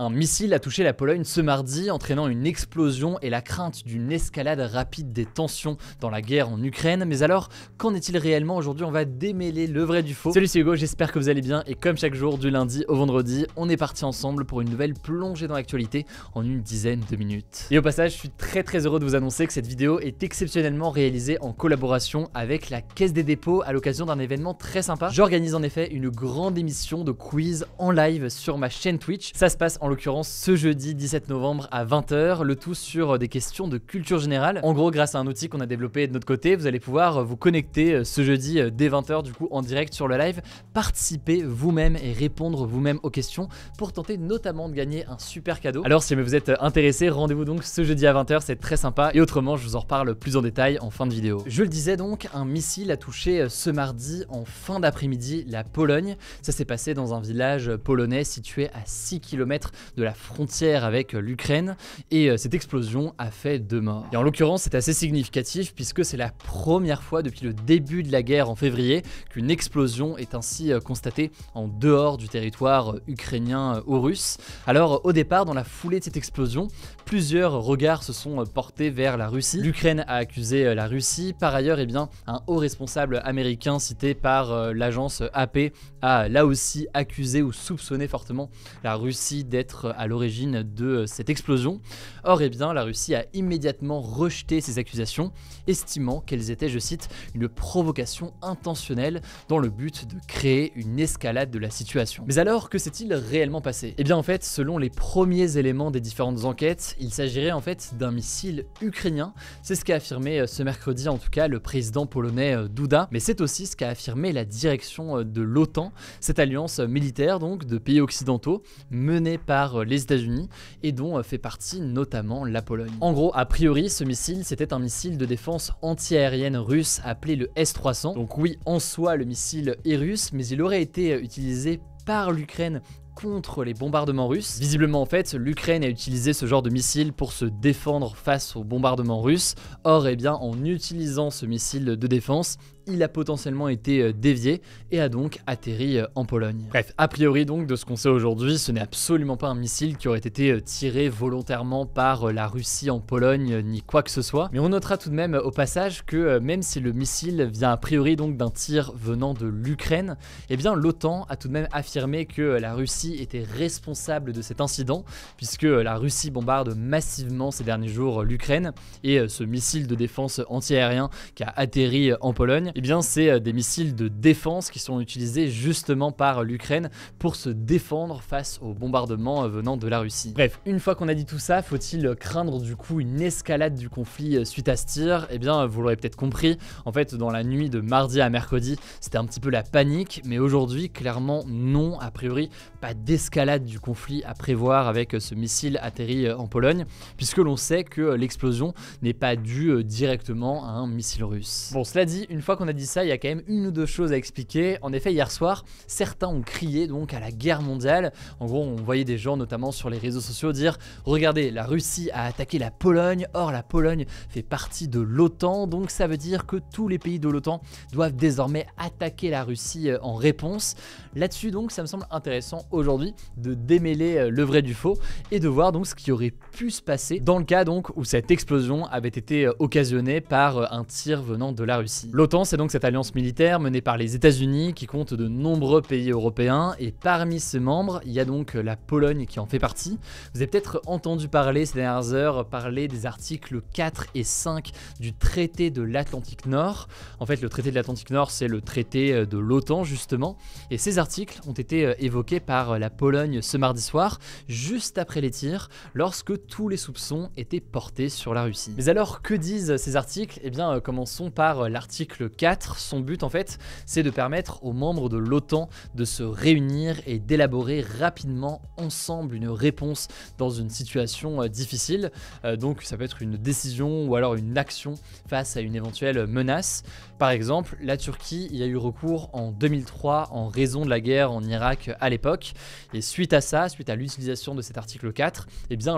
Un missile a touché la Pologne ce mardi, entraînant une explosion et la crainte d'une escalade rapide des tensions dans la guerre en Ukraine. Mais alors, qu'en est-il réellement? Aujourd'hui, on va démêler le vrai du faux. Salut, c'est Hugo, j'espère que vous allez bien. Et comme chaque jour, du lundi au vendredi, on est parti ensemble pour une nouvelle plongée dans l'actualité en une dizaine de minutes. Et au passage, je suis très heureux de vous annoncer que cette vidéo est exceptionnellement réalisée en collaboration avec la Caisse des dépôts à l'occasion d'un événement très sympa. J'organise en effet une grande émission de quiz en live sur ma chaîne Twitch. Ça se passe en l'occurrence ce jeudi 17 novembre à 20 h, le tout sur des questions de culture générale. En gros, grâce à un outil qu'on a développé de notre côté, vous allez pouvoir vous connecter ce jeudi dès 20 h du coup en direct sur le live, participer vous-même et répondre vous-même aux questions pour tenter notamment de gagner un super cadeau. Alors si vous êtes intéressé, rendez-vous donc ce jeudi à 20 h, c'est très sympa et autrement je vous en reparle plus en détail en fin de vidéo. Je le disais donc, un missile a touché ce mardi en fin d'après-midi la Pologne. Ça s'est passé dans un village polonais situé à 6 km de la frontière avec l'Ukraine et cette explosion a fait 2 morts. Et en l'occurrence c'est assez significatif puisque c'est la première fois depuis le début de la guerre en février qu'une explosion est ainsi constatée en dehors du territoire ukrainien ou russe. Alors au départ, dans la foulée de cette explosion, plusieurs regards se sont portés vers la Russie. L'Ukraine a accusé la Russie. Par ailleurs, un haut responsable américain cité par l'agence AP a là aussi accusé ou soupçonné fortement la Russie d'être à l'origine de cette explosion. Or, la Russie a immédiatement rejeté ces accusations, estimant qu'elles étaient, je cite, une provocation intentionnelle dans le but de créer une escalade de la situation. Mais alors, que s'est-il réellement passé? En fait, selon les premiers éléments des différentes enquêtes, il s'agirait en fait d'un missile ukrainien. C'est ce qu'a affirmé ce mercredi en tout cas le président polonais Duda, mais c'est aussi ce qu'a affirmé la direction de l'OTAN, cette alliance militaire donc de pays occidentaux menée par les États-Unis et dont fait partie notamment la Pologne. En gros, a priori, ce missile c'était un missile de défense anti-aérienne russe appelé le S-300. Donc oui, en soi le missile est russe, mais il aurait été utilisé par l'Ukraine contre les bombardements russes. Visiblement en fait, l'Ukraine a utilisé ce genre de missile pour se défendre face aux bombardements russes. Or, en utilisant ce missile de défense, il a potentiellement été dévié et a donc atterri en Pologne. Bref, a priori donc, de ce qu'on sait aujourd'hui, ce n'est absolument pas un missile qui aurait été tiré volontairement par la Russie en Pologne, ni quoi que ce soit. Mais on notera tout de même au passage que même si le missile vient a priori donc d'un tir venant de l'Ukraine, l'OTAN a tout de même affirmé que la Russie était responsable de cet incident, puisque la Russie bombarde massivement ces derniers jours l'Ukraine, et ce missile de défense anti-aérien qui a atterri en Pologne, c'est des missiles de défense qui sont utilisés justement par l'Ukraine pour se défendre face aux bombardements venant de la Russie. Bref, une fois qu'on a dit tout ça, faut-il craindre du coup une escalade du conflit suite à ce tir? Vous l'aurez peut-être compris, en fait dans la nuit de mardi à mercredi, c'était un petit peu la panique, mais aujourd'hui clairement non, a priori pas d'escalade du conflit à prévoir avec ce missile atterri en Pologne, puisque l'on sait que l'explosion n'est pas due directement à un missile russe. Bon, cela dit, une fois qu'on a dit ça, il y a quand même une ou deux choses à expliquer. En effet, hier soir, certains ont crié donc à la guerre mondiale. En gros, on voyait des gens notamment sur les réseaux sociaux dire « Regardez, la Russie a attaqué la Pologne, or la Pologne fait partie de l'OTAN, donc ça veut dire que tous les pays de l'OTAN doivent désormais attaquer la Russie en réponse. » Là-dessus donc, ça me semble intéressant aujourd'hui de démêler le vrai du faux et de voir donc ce qui aurait pu se passer dans le cas donc où cette explosion avait été occasionnée par un tir venant de la Russie. L'OTAN, c'est donc cette alliance militaire menée par les États-Unis qui compte de nombreux pays européens, et parmi ses membres, il y a donc la Pologne qui en fait partie. Vous avez peut-être entendu parler ces dernières heures des articles 4 et 5 du traité de l'Atlantique Nord. En fait, le traité de l'Atlantique Nord, c'est le traité de l'OTAN justement, et ces articles ont été évoqués par la Pologne ce mardi soir, juste après les tirs, lorsque tous les soupçons étaient portés sur la Russie. Mais alors, que disent ces articles? Commençons par l'article 4. Son but en fait, c'est de permettre aux membres de l'OTAN de se réunir et d'élaborer rapidement ensemble une réponse dans une situation difficile. Donc ça peut être une décision ou alors une action face à une éventuelle menace. Par exemple, la Turquie y a eu recours en 2003 en raison de la guerre en Irak à l'époque, et suite à ça, suite à l'utilisation de cet article 4,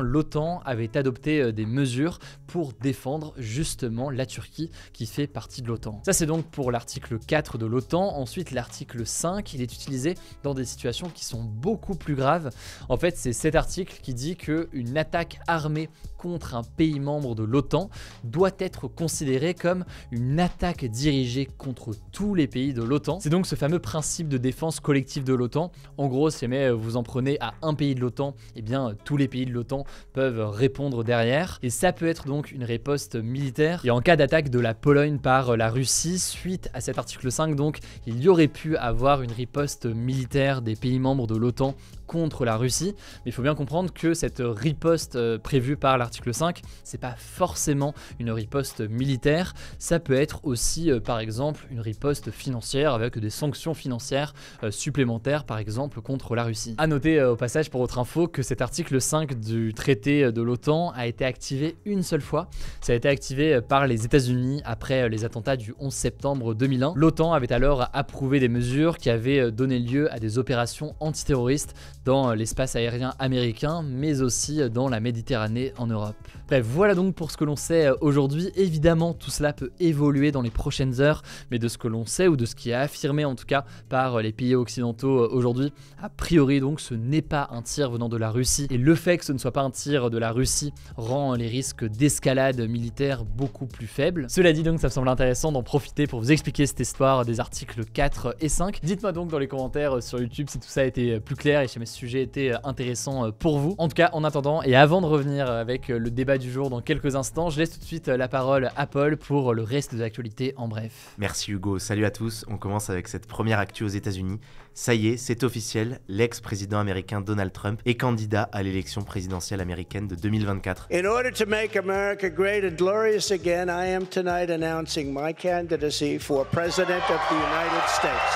l'OTAN avait adopté des mesures pour défendre justement la Turquie qui fait partie de l'OTAN. Ça, c'est donc pour l'article 4 de l'OTAN. Ensuite, l'article 5, il est utilisé dans des situations qui sont beaucoup plus graves. En fait, c'est cet article qui dit qu'une attaque armée contre un pays membre de l'OTAN doit être considérée comme une attaque dirigée contre tous les pays de l'OTAN. C'est donc ce fameux principe de défense collective de l'OTAN. En gros, si jamais vous en prenez à un pays de l'OTAN, eh bien tous les pays de l'OTAN peuvent répondre derrière. Et ça peut être donc une riposte militaire. Et en cas d'attaque de la Pologne par la Russie, suite à cet article 5, donc il y aurait pu avoir une riposte militaire des pays membres de l'OTAN contre la Russie. Mais il faut bien comprendre que cette riposte prévue par l'article 5, c'est pas forcément une riposte militaire. Ça peut être aussi, par exemple, une riposte financière avec des sanctions financières supplémentaires, par exemple, contre la Russie. A noter au passage pour votre info que cet article 5 du traité de l'OTAN a été activé une seule fois. Ça a été activé par les États-Unis après les attentats du 11 septembre 2001. L'OTAN avait alors approuvé des mesures qui avaient donné lieu à des opérations antiterroristes dans l'espace aérien américain, mais aussi dans la Méditerranée en Europe. Bref, voilà donc pour ce que l'on sait aujourd'hui. Évidemment, tout cela peut évoluer dans les prochaines heures, mais de ce que l'on sait ou de ce qui est affirmé en tout cas par les pays occidentaux aujourd'hui, a priori donc ce n'est pas un tir venant de la Russie. Et le fait que ce ne soit pas un tir de la Russie rend les risques d'escalade militaire beaucoup plus faibles. Cela dit donc, ça me semble intéressant d'en profiter pour vous expliquer cette histoire des articles 4 et 5. Dites-moi donc dans les commentaires sur YouTube si tout ça a été plus clair et si mes sujets étaient intéressants pour vous. En tout cas, en attendant et avant de revenir avec le débat du jour dans quelques instants, je laisse tout de suite la parole à Paul pour le reste de l'actualité en bref. Merci Hugo, salut à tous. On commence avec cette première actu aux États-Unis. Ça y est, c'est officiel, l'ex-président américain Donald Trump est candidat à l'élection présidentielle américaine de 2024. In order to make America great and glorious again, I am tonight announcing my candidacy for President of the United States.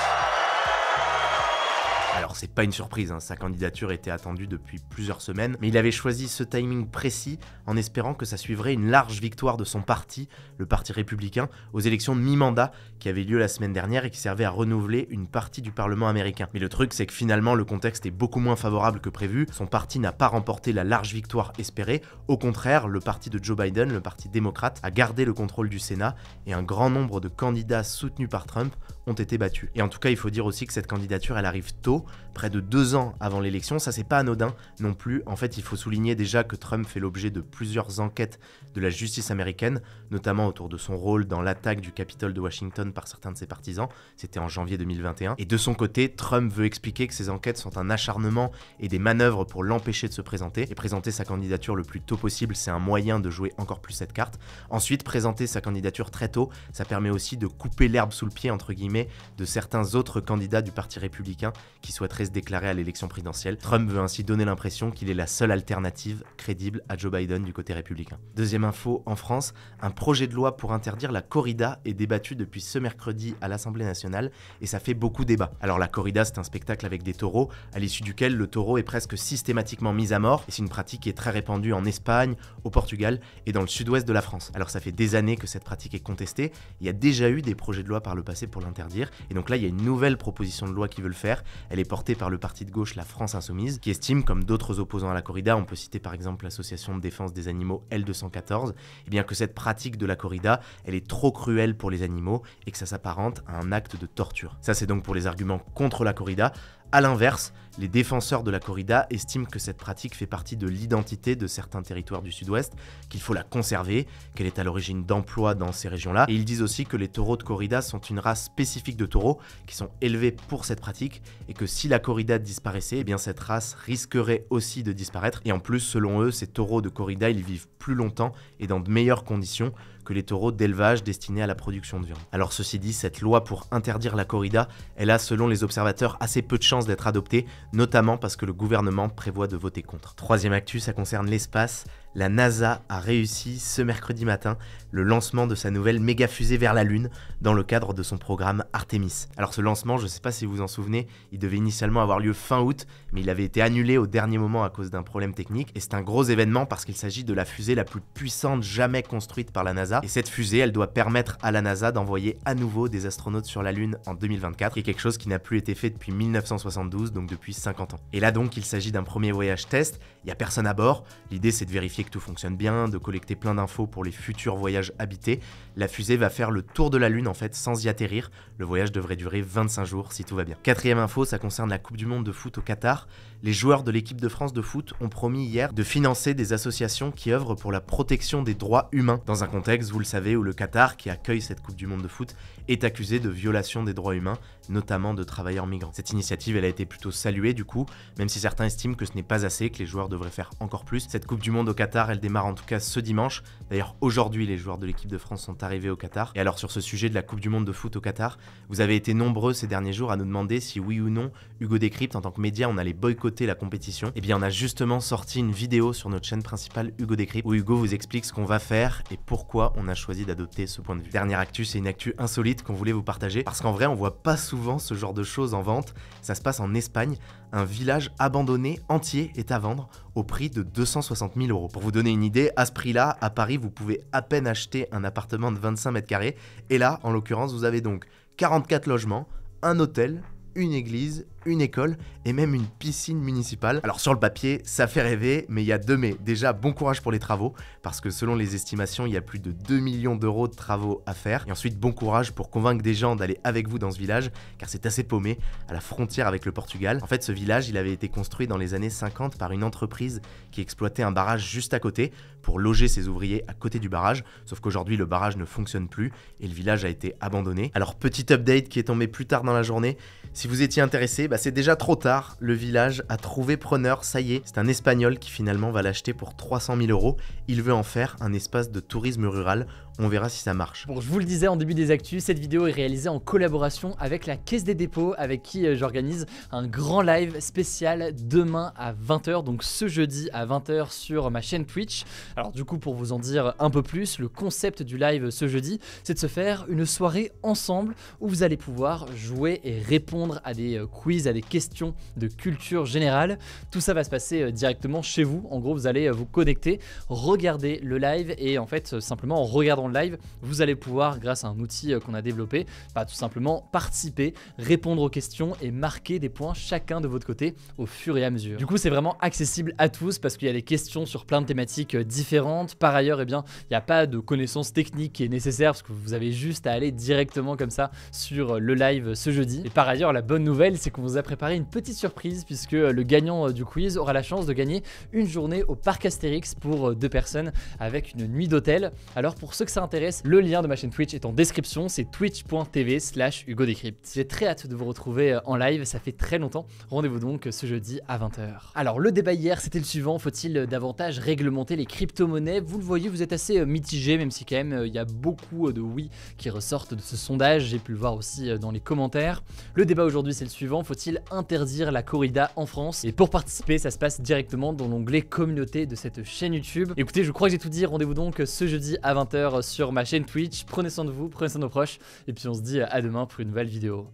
Alors c'est pas une surprise, sa candidature était attendue depuis plusieurs semaines, mais il avait choisi ce timing précis en espérant que ça suivrait une large victoire de son parti, le Parti républicain, aux élections de mi-mandat qui avaient lieu la semaine dernière et qui servaient à renouveler une partie du Parlement américain. Mais le truc c'est que finalement le contexte est beaucoup moins favorable que prévu, son parti n'a pas remporté la large victoire espérée, au contraire le parti de Joe Biden, le parti démocrate, a gardé le contrôle du Sénat et un grand nombre de candidats soutenus par Trump ont été battus. Et en tout cas il faut dire aussi que cette candidature elle arrive tôt, près de 2 ans avant l'élection, ça c'est pas anodin non plus. En fait, il faut souligner déjà que Trump fait l'objet de plusieurs enquêtes de la justice américaine, notamment autour de son rôle dans l'attaque du Capitole de Washington par certains de ses partisans, c'était en janvier 2021. Et de son côté, Trump veut expliquer que ces enquêtes sont un acharnement et des manœuvres pour l'empêcher de se présenter, et présenter sa candidature le plus tôt possible, c'est un moyen de jouer encore plus cette carte. Ensuite, présenter sa candidature très tôt, ça permet aussi de couper l'herbe sous le pied, entre guillemets, de certains autres candidats du Parti républicain qui souhaiteraient se déclarer à l'élection présidentielle. Trump veut ainsi donner l'impression qu'il est la seule alternative crédible à Joe Biden du côté républicain. Deuxième info, en France, un projet de loi pour interdire la corrida est débattu depuis ce mercredi à l'Assemblée nationale et ça fait beaucoup débat. Alors la corrida, c'est un spectacle avec des taureaux, à l'issue duquel le taureau est presque systématiquement mis à mort et c'est une pratique qui est très répandue en Espagne, au Portugal et dans le sud-ouest de la France. Alors ça fait des années que cette pratique est contestée, il y a déjà eu des projets de loi par le passé pour l'interdire et donc là il y a une nouvelle proposition de loi qui veut le faire, elle est portée par le parti de gauche La France Insoumise, qui estime, comme d'autres opposants à la corrida, on peut citer par exemple l'association de défense des animaux L214, eh bien que cette pratique de la corrida, elle est trop cruelle pour les animaux et que ça s'apparente à un acte de torture. Ça c'est donc pour les arguments contre la corrida. A l'inverse, les défenseurs de la corrida estiment que cette pratique fait partie de l'identité de certains territoires du sud-ouest, qu'il faut la conserver, qu'elle est à l'origine d'emplois dans ces régions-là. Et ils disent aussi que les taureaux de corrida sont une race spécifique de taureaux qui sont élevés pour cette pratique et que si la corrida disparaissait, eh bien cette race risquerait aussi de disparaître. Et en plus, selon eux, ces taureaux de corrida, ils vivent plus longtemps et dans de meilleures conditions que les taureaux d'élevage destinés à la production de viande. Alors ceci dit, cette loi pour interdire la corrida, elle a selon les observateurs assez peu de chances d'être adoptée, notamment parce que le gouvernement prévoit de voter contre. Troisième actu, ça concerne l'espace. La NASA a réussi ce mercredi matin le lancement de sa nouvelle méga fusée vers la Lune dans le cadre de son programme Artemis. Alors ce lancement, je ne sais pas si vous vous en souvenez, il devait initialement avoir lieu fin août, mais il avait été annulé au dernier moment à cause d'un problème technique. Et c'est un gros événement parce qu'il s'agit de la fusée la plus puissante jamais construite par la NASA. Et cette fusée, elle doit permettre à la NASA d'envoyer à nouveau des astronautes sur la Lune en 2024, qui est quelque chose qui n'a plus été fait depuis 1972, donc depuis 50 ans. Et là donc, il s'agit d'un premier voyage test, il n'y a personne à bord, l'idée c'est de vérifier vérifier que tout fonctionne bien, de collecter plein d'infos pour les futurs voyages habités. La fusée va faire le tour de la Lune en fait sans y atterrir. Le voyage devrait durer 25 jours si tout va bien. Quatrième info, ça concerne la Coupe du Monde de foot au Qatar. Les joueurs de l'équipe de France de foot ont promis hier de financer des associations qui œuvrent pour la protection des droits humains. Dans un contexte, vous le savez, où le Qatar, qui accueille cette Coupe du Monde de foot, est accusé de violation des droits humains, notamment de travailleurs migrants. Cette initiative, elle a été plutôt saluée du coup, même si certains estiment que ce n'est pas assez, que les joueurs devraient faire encore plus. Cette Coupe du Monde au Qatar, elle démarre en tout cas ce dimanche. D'ailleurs, aujourd'hui, les joueurs de l'équipe de France sont arrivés au Qatar. Et alors, sur ce sujet de la Coupe du Monde de foot au Qatar, vous avez été nombreux ces derniers jours à nous demander si oui ou non, Hugo Décrypte, en tant que média, on allait boycotter la compétition. Et bien, on a justement sorti une vidéo sur notre chaîne principale Hugo Décrypte, où Hugo vous explique ce qu'on va faire et pourquoi on a choisi d'adopter ce point de vue. Dernière actu, c'est une actu insolite qu'on voulait vous partager, parce qu'en vrai, on voit pas souvent ce genre de choses en vente. Ça se passe en Espagne. Un village abandonné entier est à vendre au prix de 260 000 €. Pour vous donner une idée, à ce prix-là, à Paris, vous pouvez à peine acheter un appartement de 25 mètres carrés. Et là, en l'occurrence, vous avez donc 44 logements, un hôtel, une église, une école et même une piscine municipale. Alors sur le papier, ça fait rêver, mais il y a 2 mais. Déjà, bon courage pour les travaux, parce que selon les estimations, il y a plus de 2 millions d'euros de travaux à faire. Et ensuite, bon courage pour convaincre des gens d'aller avec vous dans ce village, car c'est assez paumé, à la frontière avec le Portugal. En fait, ce village, il avait été construit dans les années 50 par une entreprise qui exploitait un barrage juste à côté, pour loger ses ouvriers à côté du barrage, sauf qu'aujourd'hui, le barrage ne fonctionne plus, et le village a été abandonné. Alors, petit update qui est tombé plus tard dans la journée, si vous étiez intéressé, c'est déjà trop tard, le village a trouvé preneur, ça y est, c'est un Espagnol qui finalement va l'acheter pour 300 000 €. Il veut en faire un espace de tourisme rural, on verra si ça marche. Bon, je vous le disais en début des actus, cette vidéo est réalisée en collaboration avec la Caisse des Dépôts, avec qui j'organise un grand live spécial demain à 20 h, donc ce jeudi à 20 h sur ma chaîne Twitch. Alors du coup, pour vous en dire un peu plus, le concept du live ce jeudi, c'est de se faire une soirée ensemble où vous allez pouvoir jouer et répondre à des quiz, à des questions de culture générale. Tout ça va se passer directement chez vous. En gros, vous allez vous connecter, regarder le live et en fait, simplement en regardant le live, vous allez pouvoir, grâce à un outil qu'on a développé, tout simplement participer, répondre aux questions et marquer des points chacun de votre côté au fur et à mesure. Du coup, c'est vraiment accessible à tous parce qu'il y a des questions sur plein de thématiques différentes. Par ailleurs, il n'y a pas de connaissances techniques qui est nécessaire parce que vous avez juste à aller directement comme ça sur le live ce jeudi. Et par ailleurs, la bonne nouvelle, c'est qu'on vous a préparé une petite surprise puisque le gagnant du quiz aura la chance de gagner une journée au parc Astérix pour 2 personnes avec une nuit d'hôtel. Alors pour ceux que ça intéresse, le lien de ma chaîne Twitch est en description, c'est twitch.tv/Hugo Décrypte. J'ai très hâte de vous retrouver en live, ça fait très longtemps. Rendez-vous donc ce jeudi à 20 h. Alors le débat hier, c'était le suivant, faut-il davantage réglementer les crypto-monnaies? Vous le voyez, vous êtes assez mitigé, même si quand même il y a beaucoup de oui qui ressortent de ce sondage, j'ai pu le voir aussi dans les commentaires. Le débat aujourd'hui, c'est le suivant, faut-il interdire la corrida en France? Et pour participer, ça se passe directement dans l'onglet communauté de cette chaîne YouTube. Écoutez, je crois que j'ai tout dit, rendez-vous donc ce jeudi à 20 h sur ma chaîne Twitch. Prenez soin de vous, prenez soin de nos proches, et puis on se dit à demain pour une nouvelle vidéo.